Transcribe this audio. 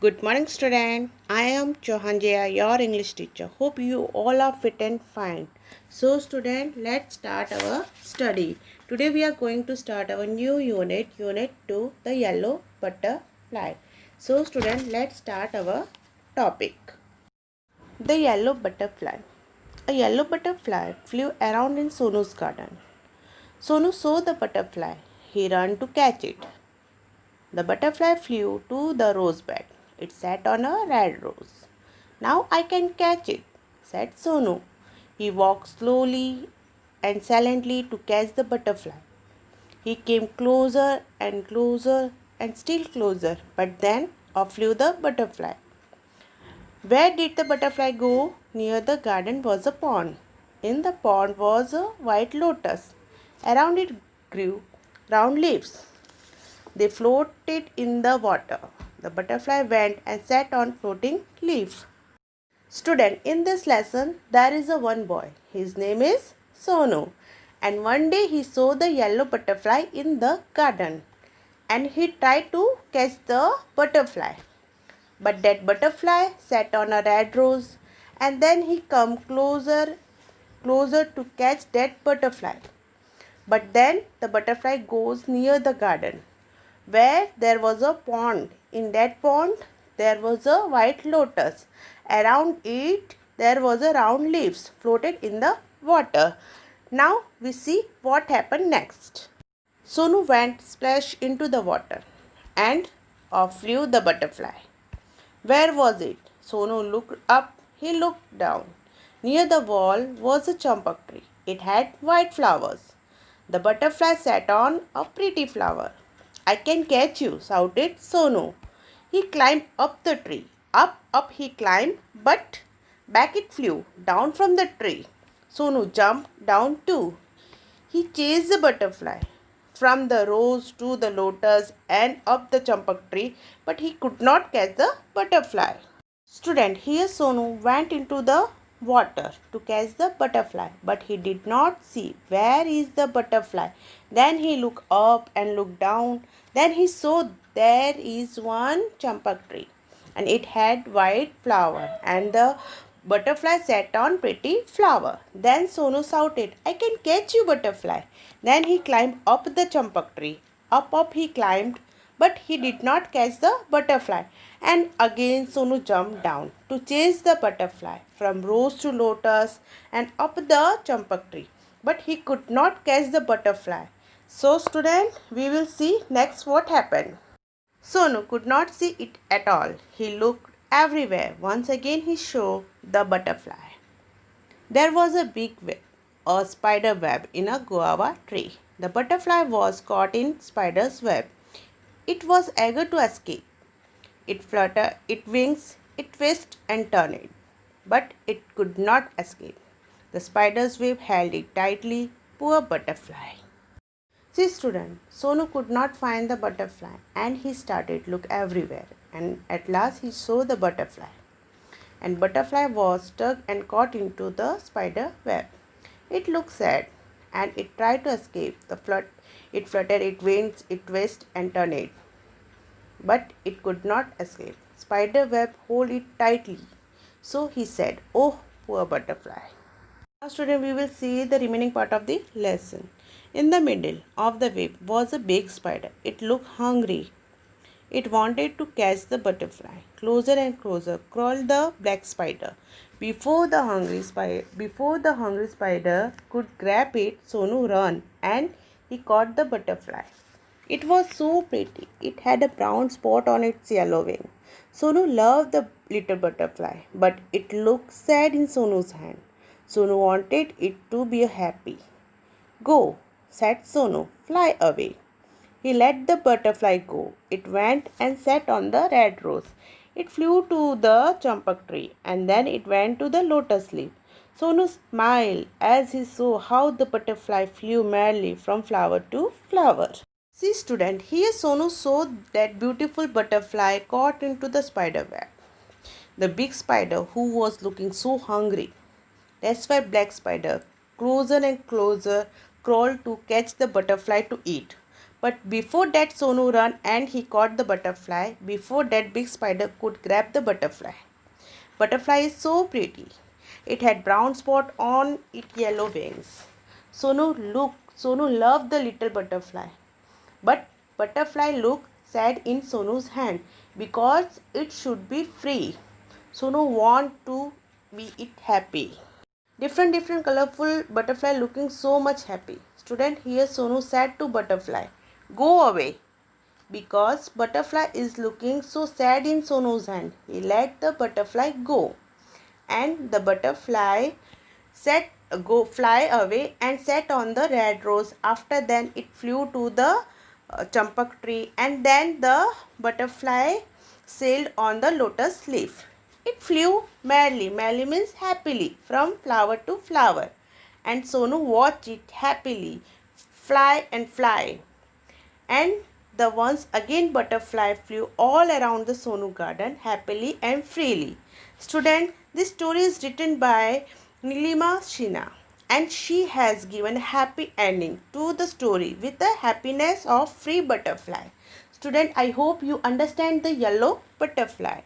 Good morning, student. I am Johanjaya, your English teacher. Hope you all are fit and fine. So, student, let's start our study. Today we are going to start our new unit 2, the yellow butterfly. So, student, let's start our topic. The yellow butterfly. A yellow butterfly flew around in Sonu's garden. Sonu saw the butterfly. He ran to catch it. The butterfly flew to the rose bed. It sat on a red rose. Now I can catch it, said Sonu. He walked slowly and silently to catch the butterfly. He came closer and closer and still closer, but then off flew the butterfly. Where did the butterfly go? Near the garden was a pond. In the pond was a white lotus. Around it grew round leaves. They floated in the water. The butterfly went and sat on floating leaf. Student, in this lesson, there is a one boy. His name is Sonu. And one day he saw the yellow butterfly in the garden. And he tried to catch the butterfly. But that butterfly sat on a red rose. And then he come closer to catch that butterfly. But then the butterfly goes near the garden where there was a pond. In that pond, there was a white lotus. Around it, there was a round leaves floated in the water. Now we see what happened next. Sonu went splash into the water and off flew the butterfly. Where was it? Sonu looked up, he looked down. Near the wall was a champak tree. It had white flowers. The butterfly sat on a pretty flower. I can catch you, shouted Sonu. He climbed up the tree. Up he climbed, but back it flew down from the tree. Sonu jumped down too. He chased the butterfly from the rose to the lotus and up the champak tree, but he could not catch the butterfly. Student, here Sonu went into the water to catch the butterfly, but he did not see where is the butterfly. Then he looked up and looked down. Then he saw there is one champak tree and it had white flower and the butterfly sat on pretty flower. Then Sonu shouted, I can catch you, butterfly. Then he climbed up the champak tree. Up he climbed, but he did not catch the butterfly. And again Sonu jumped down to chase the butterfly from rose to lotus and up the champak tree. But he could not catch the butterfly. So student, we will see next what happened. Sonu could not see it at all. He looked everywhere. Once again he saw the butterfly. There was a big web, a spider web in a guava tree. The butterfly was caught in spider's web. It was eager to escape. It fluttered its wings, it twisted and turned, but it could not escape. The spider's web held it tightly. Poor butterfly. See student, Sonu could not find the butterfly and he started look everywhere and at last he saw the butterfly. And butterfly was stuck and caught into the spider web. It looked sad and it tried to escape. It fluttered its wings, it twisted and turned, but it could not escape. Spider web hold it tightly. So he said, oh, poor butterfly. Now student, we will see the remaining part of the lesson. In the middle of the web was a big spider. It looked hungry. It wanted to catch the butterfly. Closer and closer crawled the black spider. Before the hungry spider could grab it, Sonu ran and he caught the butterfly. It was so pretty. It had a brown spot on its yellow wing. Sonu loved the little butterfly, but it looked sad in Sonu's hand. Sonu wanted it to be happy. Go, said Sonu, fly away. He let the butterfly go. It went and sat on the red rose. It flew to the champak tree and then it went to the lotus leaf. Sonu smiled as he saw how the butterfly flew merrily from flower to flower. See student, here Sonu saw that beautiful butterfly caught into the spider web. The big spider who was looking so hungry. That's why black spider closer and closer crawled to catch the butterfly to eat. But before that, Sonu ran and he caught the butterfly. Before that, big spider could grab the butterfly. Butterfly is so pretty. It had brown spot on its yellow wings. Sonu loved the little butterfly. But butterfly looked sad in Sonu's hand because it should be free. Sonu want to be it happy. Different colorful butterfly looking so much happy. Student, here Sonu said to butterfly, "Go away." Because butterfly is looking so sad in Sonu's hand, he let the butterfly go. And the butterfly fly away and sat on the red rose. After then it flew to the champak tree, and then the butterfly sailed on the lotus leaf. It flew merrily. Merrily means happily, from flower to flower. And Sonu watched it happily fly and fly. And the once again butterfly flew all around the Sonu garden happily and freely. Student, this story is written by Nilima Shina, and she has given a happy ending to the story with the happiness of free butterfly. Student, I hope you understand the yellow butterfly.